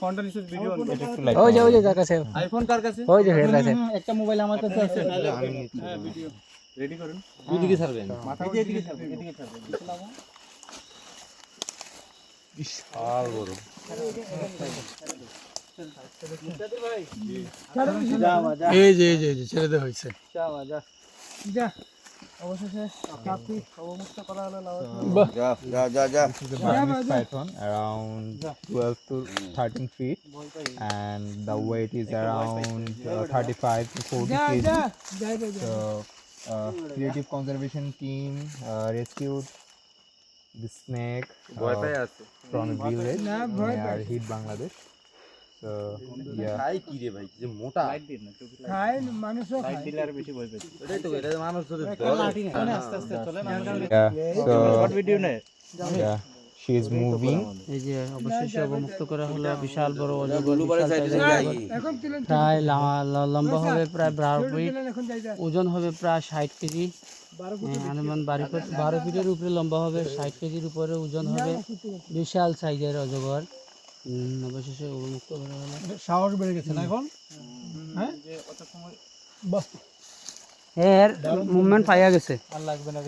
ফোনটা নিচে video on এটা একটু লাইট ওই যে যার কাছে আইফোন কার কাছে ওই যে এর কাছে একটা মোবাইল আমার কাছে আছে আমি নিচ্ছি। হ্যাঁ ভিডিও রেডি করুন দুই দিকে ছাড়বেন মাথা এদিকে থাকবে এদিকে থাকবে নিচে নামো বিশাল বড় এই যে ছেড়ে দেওয়া হয়েছে যা অবশেষে কাপি অবমুক্ত করা হলো যা This is a Burmese python around 12 to 13 feet and the weight is around 35 to 40 kg. So creative conservation team rescued the snake from a village near Hit Bangladesh. So yeah. খাই কি রে ভাই যে মোটা লাইট দিন না টুপি খায় মানুষও লাইট দিলে আর বেশি ভয় পেতে এটাই তো এটা মানুষ যদি আস্তে আস্তে চলে না Yeah. শর্ট So ভিডিও নে yeah, she is moving. এই যে অবশেষে অবমুক্ত করা হলো বিশাল বড় অজগর গুলুবারে সাইডে যাই প্রায় লম্বা হবে প্রায় 12 ফিট ওজন হবে প্রায় 60 কেজি অনুমান 12 ফিটের উপরে লম্বা হবে 60 কেজির উপরে ওজন হবে বিশাল সাইজের অজগর অবশেষে অবমুক্ত করা হলো সাহস বেড়ে গেছে না এখন হ্যাঁ যে কত সময় এর মুভমেন্ট পাইয়া গেছে আর লাগবে না